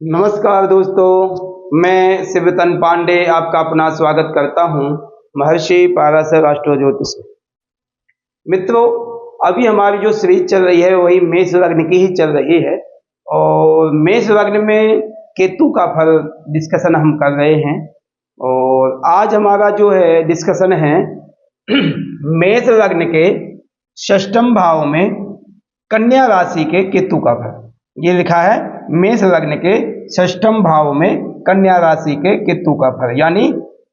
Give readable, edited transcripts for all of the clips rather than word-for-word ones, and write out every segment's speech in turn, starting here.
नमस्कार दोस्तों, मैं शिवतन पांडे आपका अपना स्वागत करता हूं महर्षि पाराशर एस्ट्रो ज्योतिष में। मित्रों, अभी हमारी जो सीरीज चल रही है वही मेष लग्न की ही चल रही है और मेष लग्न में केतु का फल डिस्कशन हम कर रहे हैं। और आज हमारा जो है डिस्कशन है मेष लग्न के षष्ठम भाव में कन्या राशि के केतु का फल। ये लिखा है मेष लग्न के षष्ठम भाव में कन्या राशि के केतु का फल, यानी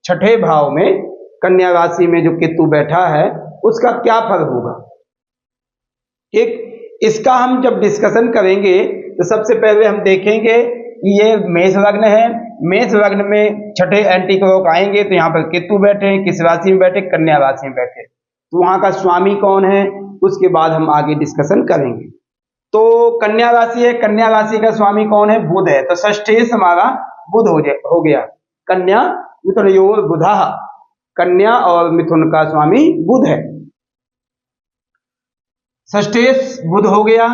छठे भाव में कन्या राशि में जो केतु बैठा है उसका क्या फल होगा। एक इसका हम जब डिस्कशन करेंगे तो सबसे पहले हम देखेंगे कि ये मेष लग्न है। मेष लग्न में छठे एंटी क्लॉक आएंगे तो यहाँ पर केतु बैठे, किस राशि में बैठे, कन्या राशि में बैठे, तो वहां का स्वामी कौन है उसके बाद हम आगे डिस्कशन करेंगे। तो कन्या राशि है, कन्या राशि का स्वामी कौन है, बुध है। तो षष्ठेश हमारा बुध हो गया। कन्या मिथुन योर बुधा, कन्या और मिथुन का स्वामी बुध है। षष्ठेश बुध हो गया।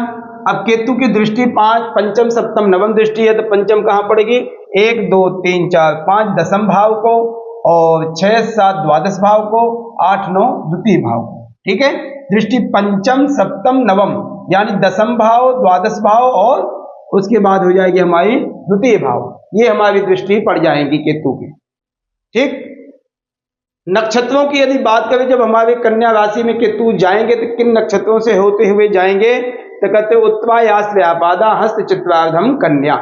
अब केतु की दृष्टि 5, पंचम सप्तम नवम दृष्टि है, तो पंचम कहां पड़ेगी, 1 2 3 4 5 दशम भाव को, और 6 7 द्वादश भाव को, 8 9 द्वितीय भाव को। ठीक है, दृष्टि पंचम सप्तम नवम यानी दशम भाव, द्वादश भाव और उसके बाद हो जाएगी हमारी द्वितीय भाव। ये हमारी दृष्टि पड़ जाएगी केतु की। ठीक, नक्षत्रों की यदि बात करें, जब हमारे कन्या राशि में केतु जाएंगे तो किन नक्षत्रों से होते हुए जाएंगे, तो कहते उत्तरायास्त्रयापादा हस्त चित्रार्धम कन्या।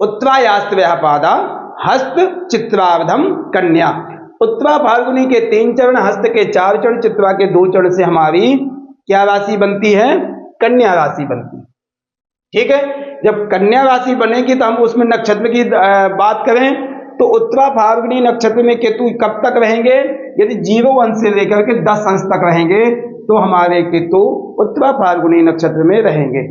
उत्तरायास्त्रयापादा हस्त चित्रार्धम कन्या। उत्तरा फाल्गुनी के 3 चरण, हस्त के 4 चरण, चित्रा के 2 चरण से हमारी क्या राशि बनती है, कन्या राशि बनती है। ठीक है, जब कन्या राशि बनेगी तो हम उसमें नक्षत्र की बात करें तो उत्तरा फाल्गुनी नक्षत्र में केतु कब तक रहेंगे, यदि 0 अंश से लेकर के 10 अंश तक रहेंगे तो हमारे केतु उत्तरा फाल्गुनी नक्षत्र में रहेंगे।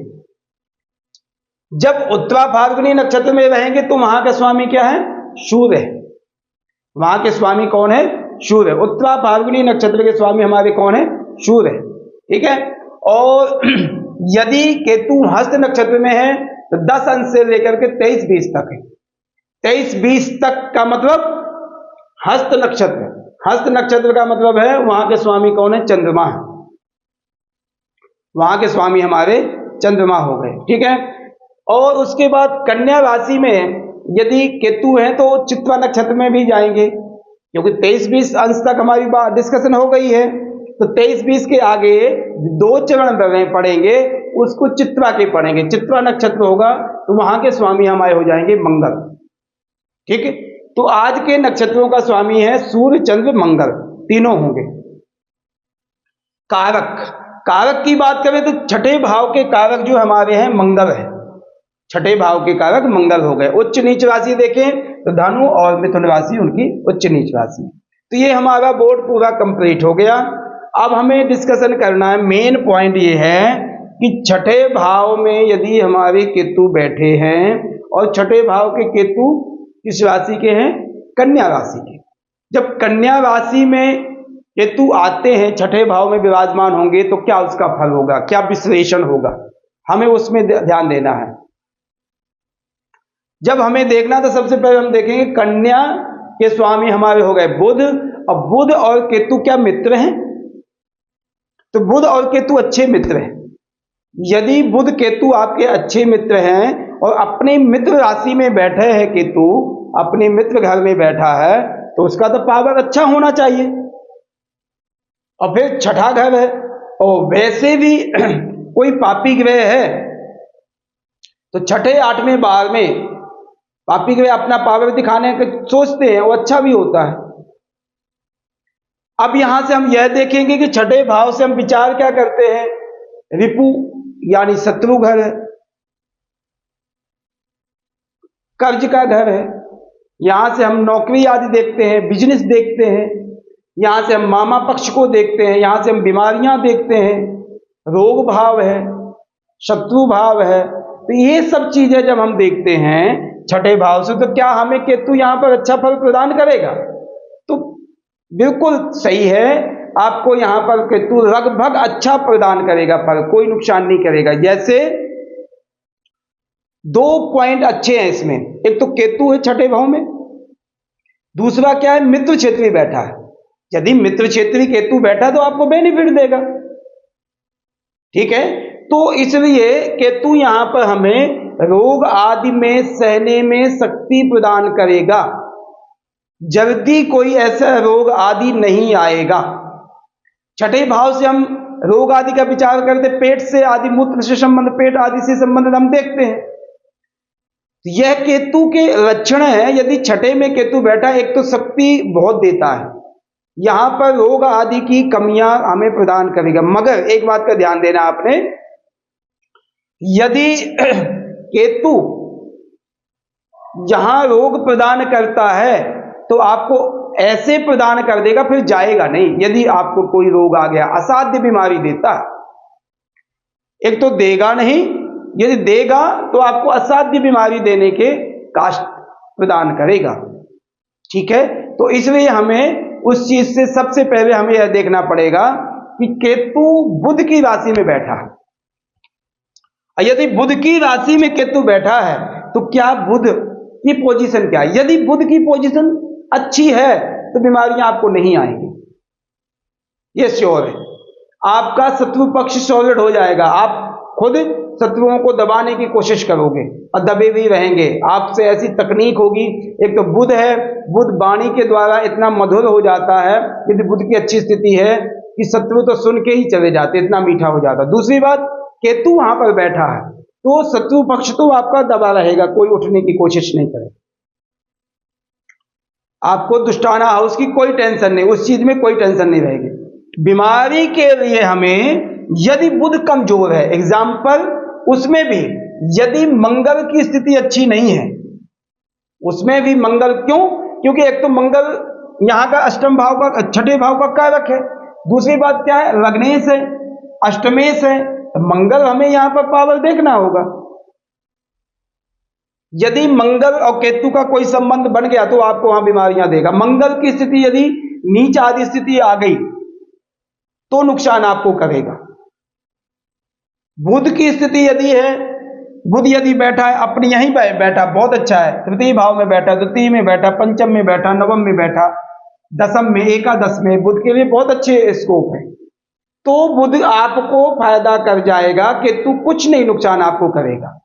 जब उत्तरा फाल्गुनी नक्षत्र में रहेंगे तो वहां का स्वामी क्या है, सूर्य है। वहां के स्वामी कौन है, सूर्य। उत्तरा फाल्गुनी नक्षत्र के स्वामी हमारे कौन है, सूर्य है। ठीक है, और यदि केतु हस्त नक्षत्र में है तो 10 अंश से लेकर के 23 20 तक है। 23 20 तक का मतलब हस्त नक्षत्र। हस्त नक्षत्र का मतलब है वहां के स्वामी कौन है, चंद्रमा है। वहां के स्वामी हमारे चंद्रमा हो गए। ठीक है, और उसके बाद कन्या राशि में यदि केतु है तो चित्रा नक्षत्र में भी जाएंगे, क्योंकि 23 20 अंश तक हमारी बात डिस्कशन हो गई है। तो 23 20 के आगे 2 चरण पढ़ेंगे, उसको चित्रा के पढ़ेंगे। चित्रा नक्षत्र होगा तो वहां के स्वामी हमारे हो जाएंगे मंगल। ठीक है, तो आज के नक्षत्रों का स्वामी है सूर्य चंद्र मंगल, तीनों होंगे। कारक, कारक की बात करें तो छठे भाव के कारक जो हमारे हैं मंगल है। छठे भाव के कारक मंगल हो गए। उच्च नीच राशि देखें तो धनु और मिथुन राशि उनकी उच्च नीच राशि। तो ये हमारा बोर्ड पूरा कंप्लीट हो गया। अब हमें डिस्कशन करना है, मेन पॉइंट ये है कि छठे भाव में यदि हमारे केतु बैठे हैं, और छठे भाव के केतु किस राशि के हैं, कन्या राशि के। जब कन्या राशि में केतु आते हैं, छठे भाव में विराजमान होंगे, तो क्या उसका फल होगा, क्या विश्लेषण होगा, हमें उसमें ध्यान देना है। जब हमें देखना तो सबसे पहले हम देखेंगे कन्या के स्वामी हमारे हो गए बुध। अब बुध और केतु क्या मित्र हैं, तो बुध और केतु अच्छे मित्र हैं। यदि बुध केतु आपके अच्छे मित्र हैं और अपने मित्र राशि में बैठे हैं, केतु अपने मित्र घर में बैठा है, तो उसका तो पावर अच्छा होना चाहिए। और फिर छठा घर है, और वैसे भी कोई पापी ग्रह है तो छठे 8वें भाव में पापी ग्रह अपना पावर दिखाने के सोचते हैं, वो अच्छा भी होता है। अब यहां से हम यह देखेंगे कि छठे भाव से हम विचार क्या करते हैं, रिपु यानी शत्रु घर है, कर्ज का घर है। यहां से हम नौकरी आदि देखते हैं, बिजनेस देखते हैं। यहां से हम मामा पक्ष को देखते हैं, यहां से हम बीमारियां देखते हैं, रोग भाव है, शत्रु भाव है। तो ये सब चीजें जब हम देखते हैं छठे भाव से, तो क्या हमें केतु यहां पर अच्छा फल प्रदान करेगा, तो बिल्कुल सही है, आपको यहां पर केतु लगभग अच्छा प्रदान करेगा फल, कोई नुकसान नहीं करेगा। जैसे दो पॉइंट अच्छे हैं इसमें। एक तो केतु है छठे भाव में, दूसरा क्या है, मित्र क्षेत्री बैठा है। यदि मित्र क्षेत्री केतु बैठा तो आपको बेनिफिट देगा, ठीक है। तो इसलिए केतु यहां पर हमें रोग आदि में सहने में शक्ति प्रदान करेगा, जल्दी कोई ऐसा रोग आदि नहीं आएगा। छठे भाव से हम रोग आदि का विचार करते, पेट से आदि, मूत्र से संबंध, पेट आदि से संबंधित हम देखते हैं। यह केतु के लक्षण है। यदि छठे में केतु बैठा, एक तो शक्ति बहुत देता है, यहां पर रोग आदि की कमियां हमें प्रदान करेगा। मगर एक बात का ध्यान देना आपने, यदि केतु यहां रोग प्रदान करता है तो आपको ऐसे प्रदान कर देगा, फिर जाएगा नहीं। यदि आपको कोई रोग आ गया, असाध्य बीमारी देता है, एक तो देगा नहीं, यदि देगा तो आपको असाध्य बीमारी देने के काष्ठ प्रदान करेगा, ठीक है। तो इसलिए हमें उस चीज से सबसे पहले हमें यह देखना पड़ेगा कि केतु बुध की राशि में बैठा है। यदि बुध की राशि में केतु बैठा है तो क्या बुध की पोजीशन क्या है? यदि बुध की पोजीशन अच्छी है तो बीमारियां आपको नहीं आएंगी, ये श्योर है। आपका शत्रु पक्ष सॉलिड हो जाएगा, आप खुद शत्रुओं को दबाने की कोशिश करोगे और दबे भी रहेंगे। आपसे ऐसी तकनीक होगी, एक तो बुध है, बुध वाणी के द्वारा इतना मधुर हो जाता है, यदि बुध की अच्छी स्थिति है कि शत्रु तो सुन के ही चले जाते, इतना मीठा हो जाता। दूसरी बात, केतु वहां पर बैठा है तो शत्रु पक्ष तो आपका दबा रहेगा, कोई उठने की कोशिश नहीं करेगा। आपको दुष्टाना हाउस की कोई टेंशन नहीं, उस चीज में कोई टेंशन नहीं रहेगी। बीमारी के लिए हमें यदि बुध कमजोर है, एग्जाम्पल उसमें भी यदि मंगल की स्थिति अच्छी नहीं है, उसमें भी मंगल, क्यों? क्योंकि एक तो मंगल यहां का अष्टम भाव का, छठे भाव का कारक है। दूसरी बात क्या है, लग्नेश है, अष्टमेश है, तो मंगल हमें यहां पर पावर देखना होगा। यदि मंगल और केतु का कोई संबंध बन गया तो आपको वहां बीमारियां देगा। मंगल की स्थिति यदि नीच आदि स्थिति आ गई तो नुकसान आपको करेगा। बुध की स्थिति यदि है, बुध यदि बैठा है, अपने यहीं बैठा, बहुत अच्छा है, तृतीय भाव में बैठा, द्वितीय में बैठा, पंचम में बैठा, नवम में बैठा, दसम में, एकादश में, बुध के लिए बहुत अच्छे स्कोप है। तो बुध आपको फायदा कर जाएगा, केतु कुछ नहीं नुकसान आपको करेगा।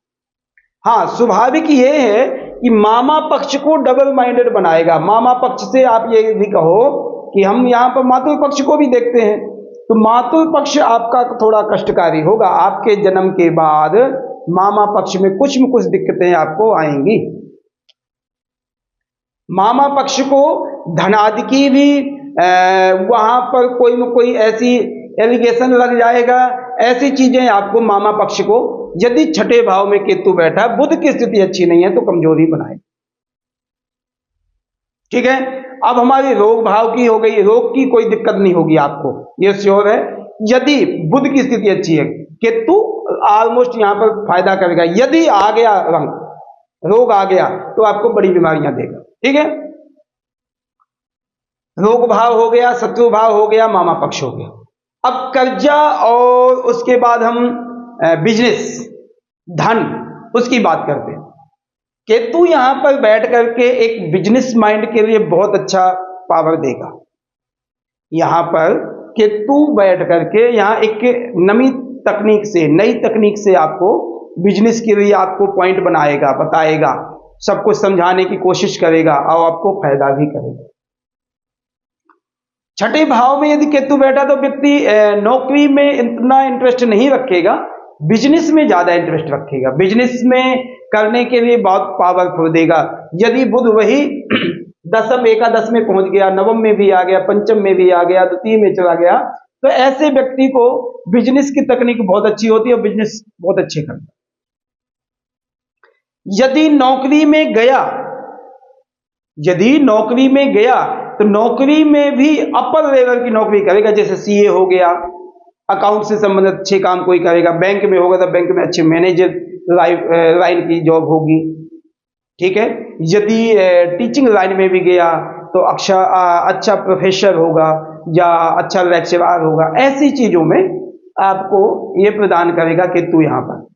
हाँ, स्वाभाविक ये है कि मामा पक्ष को डबल माइंडेड बनाएगा। मामा पक्ष से आप ये भी कहो कि हम यहां पर मातृ पक्ष को भी देखते हैं, तो मातृ पक्ष आपका थोड़ा कष्टकारी होगा। आपके जन्म के बाद मामा पक्ष में कुछ न कुछ दिक्कतें आपको आएंगी। मामा पक्ष को धनादि की भी वहां पर कोई न कोई ऐसी एलिगेशन लग जाएगा, ऐसी चीजें आपको मामा पक्ष को, यदि छठे भाव में केतु बैठा, बुध की स्थिति अच्छी नहीं है तो कमजोरी बनाए, ठीक है। अब हमारी रोग भाव की हो गई, रोग की कोई दिक्कत नहीं होगी आपको, ये श्योर है। यदि बुध की स्थिति अच्छी है, केतु ऑलमोस्ट यहां पर फायदा करेगा। यदि आ गया रोग आ गया तो आपको बड़ी बीमारियां देगा, ठीक है। रोग भाव हो गया, शत्रु भाव हो गया, मामा पक्ष हो गया। अब कर्जा और उसके बाद हम बिजनेस, धन, उसकी बात करते हैं। केतु यहां पर बैठ करके एक बिजनेस माइंड के लिए बहुत अच्छा पावर देगा। यहां पर केतु बैठ करके यहां एक नई तकनीक से आपको बिजनेस के लिए आपको पॉइंट बनाएगा, बताएगा, सब कुछ समझाने की कोशिश करेगा और आपको फायदा भी करेगा। छठे भाव में यदि केतु बैठा तो व्यक्ति नौकरी में इतना इंटरेस्ट नहीं रखेगा, बिजनेस में ज्यादा इंटरेस्ट रखेगा, बिजनेस में करने के लिए बहुत पावरफुल देगा। यदि बुध वही दसम एकादश में पहुंच गया, नवम में भी आ गया, पंचम में भी आ गया, द्वितीय में चला गया, तो ऐसे व्यक्ति को बिजनेस की तकनीक बहुत अच्छी होती है और बिजनेस बहुत अच्छे करता है। यदि नौकरी में गया तो नौकरी में भी अपर लेवल की नौकरी करेगा, जैसे सीए हो गया, अकाउंट से संबंधित अच्छे काम कोई करेगा, बैंक में होगा तो बैंक में अच्छे मैनेजर लाइन की जॉब होगी, ठीक है। यदि टीचिंग लाइन में भी गया तो अच्छा प्रोफेसर होगा या अच्छा लेक्चरर होगा। ऐसी चीजों में आपको ये प्रदान करेगा केतु यहां पर।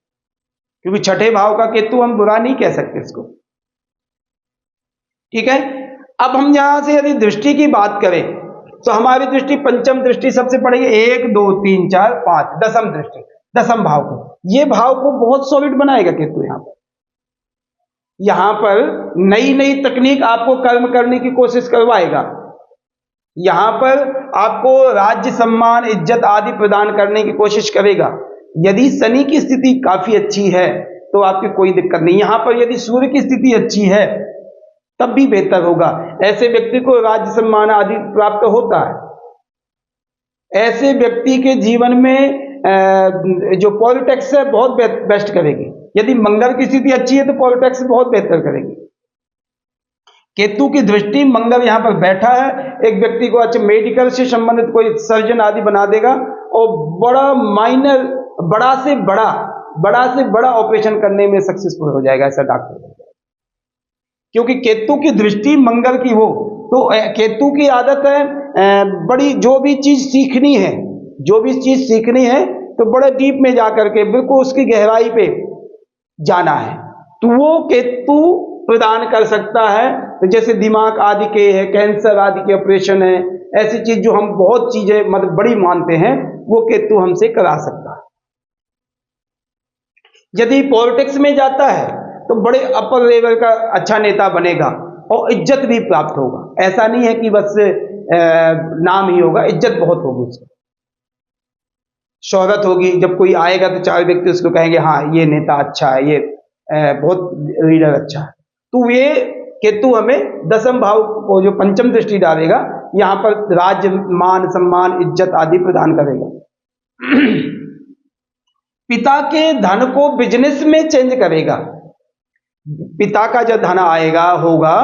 क्योंकि छठे भाव का केतु हम बुरा नहीं कह सकते इसको। ठीक है, अब हम यहां से यदि दृष्टि की बात करें तो हमारी दृष्टि पंचम दृष्टि सबसे पड़ेगी, 1 2 3 4 5, दसम दृष्टि, दसम भाव को। ये भाव को बहुत सॉलिड बनाएगा केतु। यहां पर नई नई तकनीक आपको कर्म करने की कोशिश करवाएगा। यहां पर आपको राज्य सम्मान इज्जत आदि प्रदान करने की कोशिश करेगा। यदि शनि की स्थिति काफी अच्छी है तो आपकी कोई दिक्कत नहीं। यहां पर यदि सूर्य की स्थिति अच्छी है तब भी बेहतर होगा। ऐसे व्यक्ति को राज्य सम्मान आदि प्राप्त होता है। ऐसे व्यक्ति के जीवन में जो पॉलिटिक्स है बहुत बेस्ट करेगी। यदि मंगल की स्थिति अच्छी है तो पॉलिटिक्स बहुत बेहतर करेगी। केतु की दृष्टि, मंगल यहां पर बैठा है, एक व्यक्ति को अच्छा मेडिकल से संबंधित कोई सर्जन आदि बना देगा और बड़ा से बड़ा ऑपरेशन करने में सक्सेसफुल हो जाएगा ऐसा डॉक्टर। क्योंकि केतु की दृष्टि मंगल की हो, तो केतु की आदत है बड़ी जो भी चीज सीखनी है तो बड़े डीप में जाकर के बिल्कुल उसकी गहराई पे जाना है, तो वो केतु प्रदान कर सकता है। तो जैसे दिमाग आदि के है, कैंसर आदि के ऑपरेशन है, ऐसी चीज जो हम बहुत चीजें मतलब बड़ी मानते हैं वो केतु हमसे करा सकता है। यदि पॉलिटिक्स में जाता है तो बड़े अपर लेवल का अच्छा नेता बनेगा और इज्जत भी प्राप्त होगा। ऐसा नहीं है कि बस नाम ही होगा, इज्जत बहुत होगी उसको, शोहरत होगी। जब कोई आएगा तो चार व्यक्ति उसको कहेंगे हाँ ये नेता अच्छा है, ये बहुत लीडर अच्छा है। तो ये केतु हमें दसम भाव को जो पंचम दृष्टि डालेगा यहां पर राज्य मान सम्मान इज्जत आदि प्रदान करेगा। पिता के धन को बिजनेस में चेंज करेगा। पिता का जो धन आएगा होगा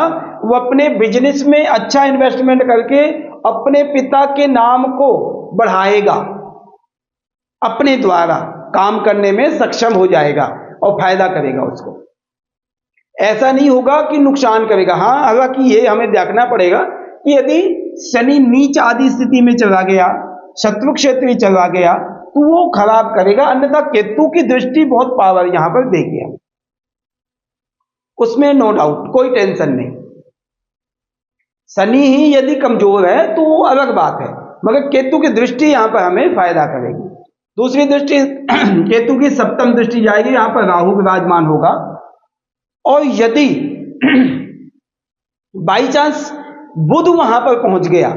वो अपने बिजनेस में अच्छा इन्वेस्टमेंट करके अपने पिता के नाम को बढ़ाएगा, अपने द्वारा काम करने में सक्षम हो जाएगा और फायदा करेगा उसको। ऐसा नहीं होगा कि नुकसान करेगा। हाँ, हालांकि ये हमें देखना पड़ेगा कि यदि शनि नीच आदि स्थिति में चला गया, शत्रु क्षेत्र में चला गया तो वो खराब करेगा, अन्यथा केतु की दृष्टि बहुत पावर यहां पर देगी हम, उसमें नो डाउट, कोई टेंशन नहीं। शनि ही यदि कमजोर है तो वो अलग बात है, मगर केतु की दृष्टि यहां पर हमें फायदा करेगी। दूसरी दृष्टि केतु की सप्तम दृष्टि जाएगी, यहां पर राहु विराजमान होगा। और यदि बाई चांस बुध वहां पर पहुंच गया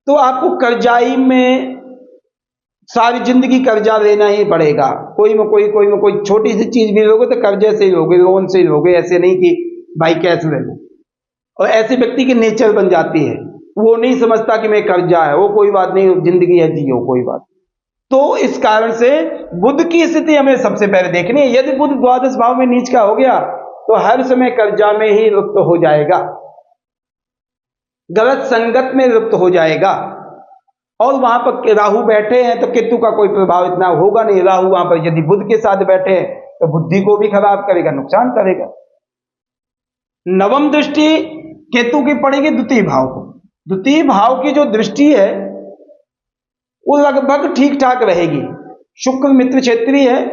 तो आपको कर्जाई में सारी जिंदगी कर्जा लेना ही पड़ेगा। कोई में कोई छोटी सी चीज भी लोगे तो कर्जे से ही लोगे, लोन से ही लोगे, ऐसे नहीं कि भाई कैश ले लो। और ऐसे व्यक्ति की नेचर बन जाती है, वो नहीं समझता कि मैं कर्जा है, वो कोई बात नहीं, जिंदगी है जियो, कोई बात। तो इस कारण से बुध की स्थिति हमें सबसे पहले देखनी है। यदि बुध द्वादश भाव में नीच का हो गया तो हर समय कर्जा में ही लुप्त हो जाएगा, गलत संगत में लुप्त हो जाएगा। और वहां पर राहु बैठे हैं तो केतु का कोई प्रभाव इतना होगा नहीं। राहु वहां पर यदि बुध के साथ बैठे हैं तो बुद्धि को भी खराब करेगा, नुकसान करेगा। नवम दृष्टि केतु की पड़ेगी द्वितीय भाव को। द्वितीय भाव की जो दृष्टि है वो लगभग ठीक ठाक रहेगी। शुक्र मित्र क्षेत्रीय है,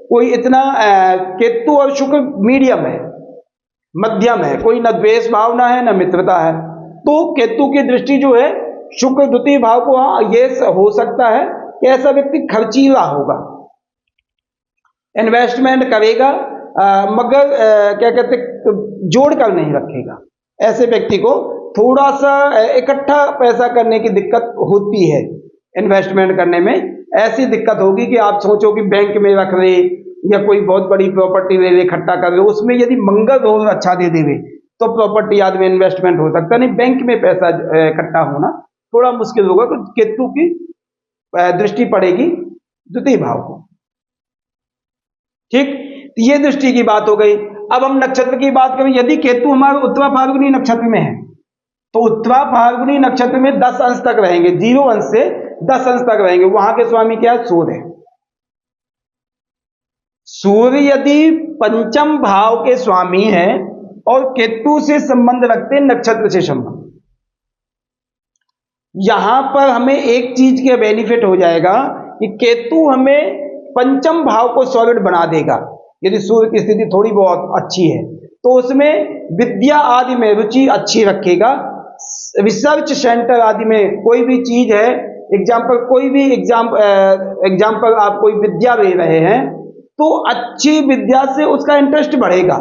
कोई इतना केतु और शुक्र मीडियम है, मध्यम है, कोई न द्वेष भावना है न मित्रता है। तो केतु की दृष्टि जो है शुक्र द्वितीय भाव को, हाँ ये हो सकता है कि ऐसा व्यक्ति खर्चीला होगा, इन्वेस्टमेंट करेगा मगर क्या कहते जोड़ कर नहीं रखेगा। ऐसे व्यक्ति को थोड़ा सा इकट्ठा पैसा करने की दिक्कत होती है। इन्वेस्टमेंट करने में ऐसी दिक्कत होगी कि आप सोचो कि बैंक में रख ले या कोई बहुत बड़ी प्रॉपर्टी ले ले, इकट्ठा कर ले, उसमें यदि मंगल रोज अच्छा दे देवे तो प्रॉपर्टी आदि में इन्वेस्टमेंट हो सकता नहीं। बैंक में पैसा इकट्ठा होना थोड़ा मुश्किल होगा। तो केतु की दृष्टि पड़ेगी द्वितीय भाव को। ठीक, ये दृष्टि की बात हो गई। अब हम नक्षत्र की बात करें। यदि केतु हमारे उत्तरा फाल्गुनी नक्षत्र में है तो उत्तरा फाल्गुनी नक्षत्र में 10 अंश तक रहेंगे, 0 अंश से 10 अंश तक रहेंगे। वहां के स्वामी क्या है? सूर्य। सूर्य यदि पंचम भाव के स्वामी है और केतु से संबंध रखते हैं, नक्षत्र से संबंध, यहां पर हमें एक चीज के बेनिफिट हो जाएगा कि केतु हमें पंचम भाव को सॉलिड बना देगा। यदि सूर्य की स्थिति थोड़ी बहुत अच्छी है तो उसमें विद्या आदि में रुचि अच्छी रखेगा। रिसर्च सेंटर आदि में कोई भी चीज है, एग्जाम्पल कोई भी एग्जाम्पल आप कोई विद्या ले रहे हैं तो अच्छी विद्या से उसका इंटरेस्ट बढ़ेगा,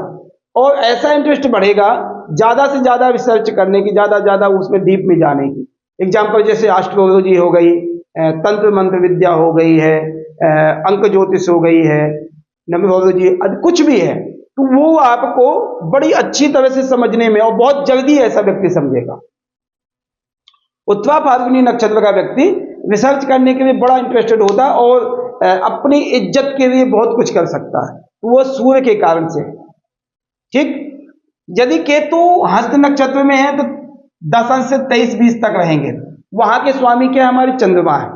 और ऐसा इंटरेस्ट बढ़ेगा ज्यादा से ज्यादा रिसर्च करने की, ज्यादा उसमें डीप में जाने की। एग्जाम्पल जैसे एस्ट्रोलॉजी हो गई, तंत्र मंत्र विद्या हो गई है, अंक ज्योतिष हो गई है, न्यूमरोलॉजी, कुछ भी है, तो वो आपको बड़ी अच्छी तरह से समझने में, और बहुत जल्दी ऐसा व्यक्ति समझेगा। उत्तरा फाल्गुनी नक्षत्र का व्यक्ति रिसर्च करने के लिए बड़ा इंटरेस्टेड होता है और अपनी इज्जत के लिए बहुत कुछ कर सकता है, वो सूर्य के कारण से। ठीक, यदि केतु हस्त नक्षत्र में है तो 10 अंश से 23-20 तक रहेंगे। वहां के स्वामी क्या, हमारी चंद्रमा है,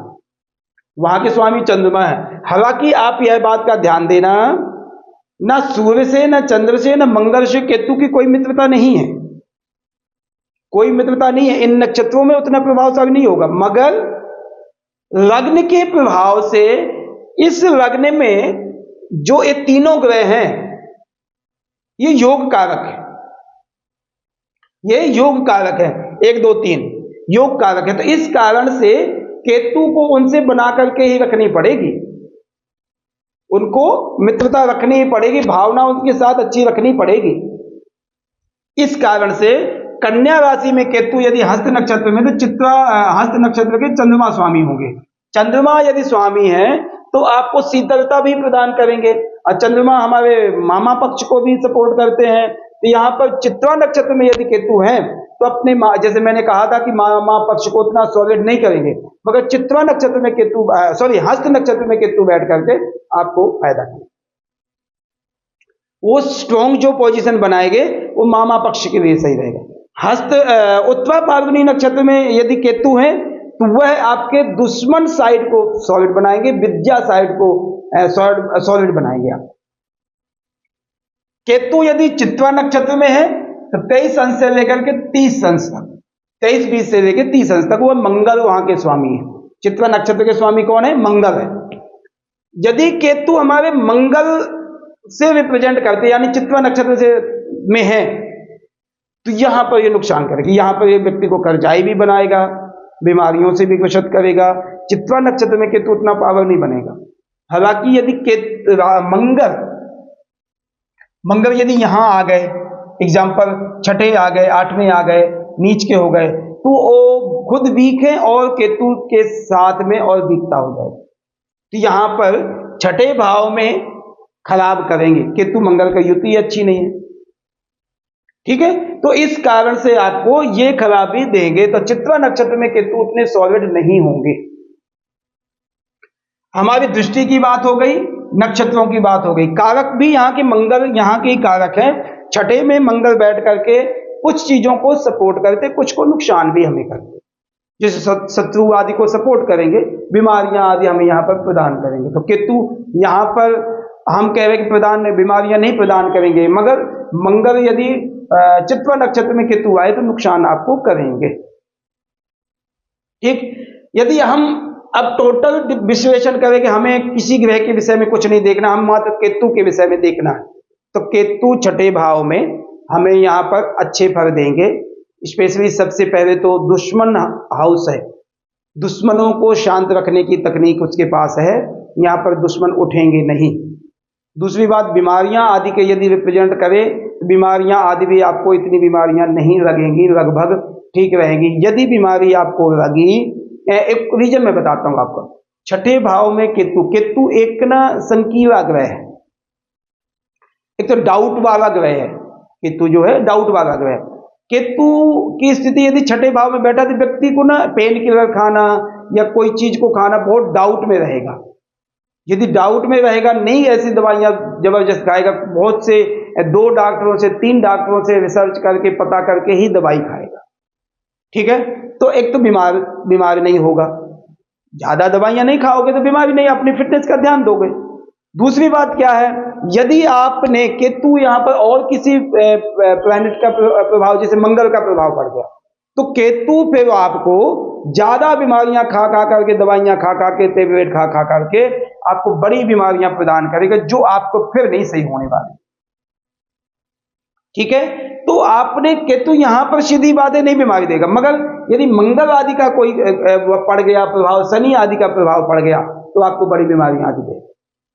वहां के स्वामी चंद्रमा है। हालांकि आप यह बात का ध्यान देना, ना सूर्य से, ना चंद्र से, ना मंगल से केतु की कोई मित्रता नहीं है, कोई मित्रता नहीं है। इन नक्षत्रों में उतना प्रभावशाली नहीं होगा, मगर लग्न के प्रभाव से इस लग्न में जो ये तीनों ग्रह हैं ये योग कारक है, ये योग कारक है, 1 2 3 योग कारक है। तो इस कारण से केतु को उनसे बना करके ही रखनी पड़ेगी, उनको मित्रता रखनी ही पड़ेगी, भावना उनके साथ अच्छी रखनी पड़ेगी। इस कारण से कन्या राशि में केतु यदि हस्त नक्षत्र में, तो चित्रा हस्त नक्षत्र के चंद्रमा स्वामी होंगे। चंद्रमा यदि स्वामी है तो आपको शीतलता भी प्रदान करेंगे, और चंद्रमा हमारे मामा पक्ष को भी सपोर्ट करते हैं। तो यहाँ पर चित्रा नक्षत्र में यदि केतु हैं तो अपने जैसे मैंने कहा था कि मामा पक्ष को उतना सॉलिड नहीं करेंगे, मगर चित्रा नक्षत्र में केतु, हस्त नक्षत्र में केतु बैठ करके आपको फायदा करेंगे। वो स्ट्रॉन्ग जो पोजीशन बनाएंगे वो मामा पक्ष के लिए सही रहेगा। उत्तरा फाल्गुनी नक्षत्र में यदि केतु हैं तो वह आपके दुश्मन साइड को सॉलिड बनाएंगे, विद्या साइड को सॉलिड बनाएंगे आप। केतु यदि चित्रा नक्षत्र में है तो 23 अंश से लेकर के 30 अंश तक, 23-20 से लेकर 30 अंश तक, वह मंगल वहां के स्वामी है। चित्रा नक्षत्र के स्वामी कौन है? मंगल है। यदि केतु हमारे मंगल से रिप्रेजेंट करते, यानी चित्रा नक्षत्र से में है, तो यहां पर ये नुकसान करेगी, यहां पर ये व्यक्ति को कर्जाई भी बनाएगा, बीमारियों से भी ग्रसित करेगा। चित्रा नक्षत्र में केतु उतना पावर नहीं बनेगा। हालांकि यदि मंगल यदि यहां आ गए, एग्जाम्पल छठे आ गए, 8वें आ गए, नीच के हो गए, तो वो खुद वीक है और केतु के साथ में और वीकता हो जाए, तो यहां पर छठे भाव में खराब करेंगे। केतु मंगल का युति अच्छी नहीं है, ठीक है, तो इस कारण से आपको ये खराबी देंगे। तो चित्रा नक्षत्र में केतु उतने सॉलिड नहीं होंगे। हमारी दृष्टि की बात हो गई, नक्षत्रों की बात हो गई, कारक भी यहाँ के मंगल यहाँ के ही कारक हैं। छठे में मंगल बैठ करके कुछ चीजों को सपोर्ट करते, कुछ को नुकसान भी हमें करते, जैसे शत्रु आदि को सपोर्ट करेंगे, बीमारियां आदि हमें यहाँ पर प्रदान करेंगे। तो केतु यहाँ पर हम कह रहे हैं कि बीमारियां नहीं प्रदान करेंगे, मगर मंगल यदि चित्रा नक्षत्र में केतु आए तो नुकसान आपको करेंगे। ठीक, यदि हम अब टोटल विश्लेषण करें कि हमें किसी ग्रह के विषय में कुछ नहीं देखना, हम मात्र केतु के विषय में देखना है, तो केतु छठे भाव में हमें यहाँ पर अच्छे फल देंगे। स्पेशली सबसे पहले तो दुश्मन हाउस है, दुश्मनों को शांत रखने की तकनीक उसके पास है, यहाँ पर दुश्मन उठेंगे नहीं। दूसरी बात, बीमारियां आदि के यदि रिप्रेजेंट करें, बीमारियां आदि भी आपको इतनी बीमारियां नहीं लगेंगी, लगभग ठीक रहेंगी। यदि बीमारी आपको लगी, एक रीजन मैं बताता हूं आपको। छठे भाव में केतु एक ना संकीर्णा ग्रह है, एक तो डाउट वाला ग्रह है। केतु जो है डाउट वाला ग्रह। केतु की स्थिति यदि छठे भाव में बैठा तो व्यक्ति को ना पेन किलर खाना या कोई चीज को खाना बहुत डाउट में रहेगा। यदि डाउट में रहेगा, नहीं ऐसी दवाइयां जबरदस्त खाएगा, बहुत से 2 डॉक्टरों से 3 डॉक्टरों से रिसर्च करके पता करके ही दवाई खाएगा। ठीक है, तो एक तो बीमारी नहीं होगा, ज्यादा दवाइयां नहीं खाओगे तो बीमारी नहीं, अपनी फिटनेस का ध्यान दोगे। दूसरी बात क्या है, यदि आपने केतु यहाँ पर और किसी प्लैनेट का प्रभाव, जैसे मंगल का प्रभाव पड़ गया, तो केतु फिर आपको ज्यादा बीमारियां खा करके, दवाइयां खा के, टेबलेट खा करके आपको बड़ी बीमारियां प्रदान करेगा जो आपको फिर नहीं सही होने वाली। ठीक है, तो आपने केतु यहां पर सीधी बातें नहीं बीमारी देगा, मगर यदि मंगल आदि का कोई पड़ गया प्रभाव, शनि आदि का प्रभाव पड़ गया तो आपको बड़ी बीमारियां आदि देगा।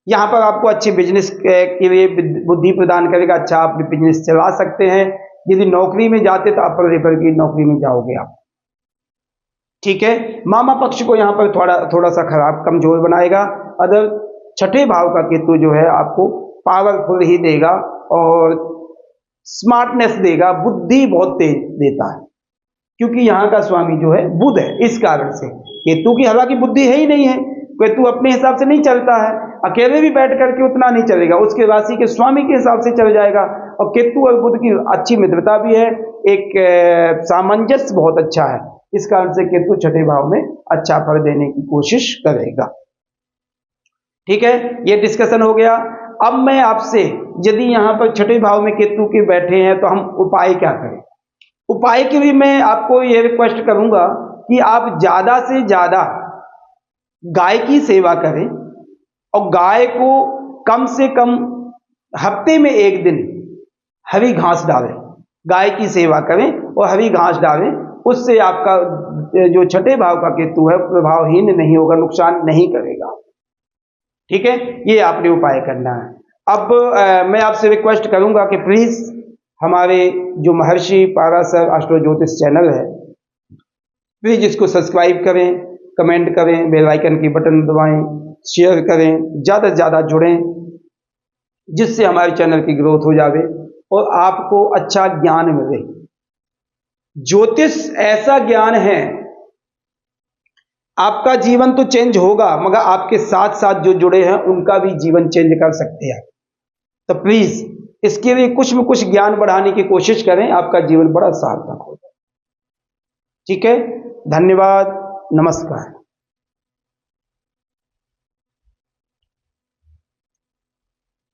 यहाँ पर आपको अच्छी बिजनेस के लिए बुद्धि प्रदान करेगा, अच्छा आप बिजनेस चला सकते हैं। यदि नौकरी में जाते तो अपर लेवल की नौकरी में जाओगे आप। ठीक है, मामा पक्ष को यहाँ पर थोड़ा सा खराब कमजोर बनाएगा। अदर छठे भाव का केतु जो है आपको पावरफुल ही देगा और स्मार्टनेस देगा, बुद्धि बहुत तेज देता है, क्योंकि यहाँ का स्वामी जो है बुध है। इस कारण से केतु की हालांकि बुद्धि है ही नहीं है, केतु अपने हिसाब से नहीं चलता है, अकेले भी बैठ करके उतना नहीं चलेगा, उसके राशि के स्वामी के हिसाब से चल जाएगा। और केतु और बुध की अच्छी मित्रता भी है, एक सामंजस्य बहुत अच्छा है। इस कारण से केतु छठे भाव में अच्छा फल देने की कोशिश करेगा। ठीक है, ये डिस्कशन हो गया। अब मैं आपसे, यदि यहाँ पर छठे भाव में केतु के बैठे हैं तो हम उपाय क्या करें? उपाय के लिए मैं आपको ये रिक्वेस्ट करूंगा कि आप ज्यादा से ज्यादा गाय की सेवा करें और गाय को कम से कम हफ्ते में एक दिन हरी घास डालें, गाय की सेवा करें और हरी घास डालें। उससे आपका जो छठे भाव का केतु है प्रभावहीन नहीं होगा, नुकसान नहीं करेगा। ठीक है, ये आपने उपाय करना है। अब मैं आपसे रिक्वेस्ट करूंगा कि प्लीज हमारे जो महर्षि पाराशर एस्ट्रो ज्योतिष चैनल है, प्लीज इसको सब्सक्राइब करें, कमेंट करें, बेल आइकन की बटन दबाएं, शेयर करें, ज़्यादा से ज़्यादा जुड़ें, जिससे हमारे चैनल की ग्रोथ हो जाए और आपको अच्छा ज्ञान मिले। ज्योतिष ऐसा ज्ञान है, आपका जीवन तो चेंज होगा मगर आपके साथ साथ जो जुड़े हैं उनका भी जीवन चेंज कर सकते हैं। तो प्लीज इसके लिए कुछ में कुछ ज्ञान बढ़ाने की कोशिश करें, आपका जीवन बड़ा सार्थक होगा। ठीक है, धन्यवाद, नमस्कार।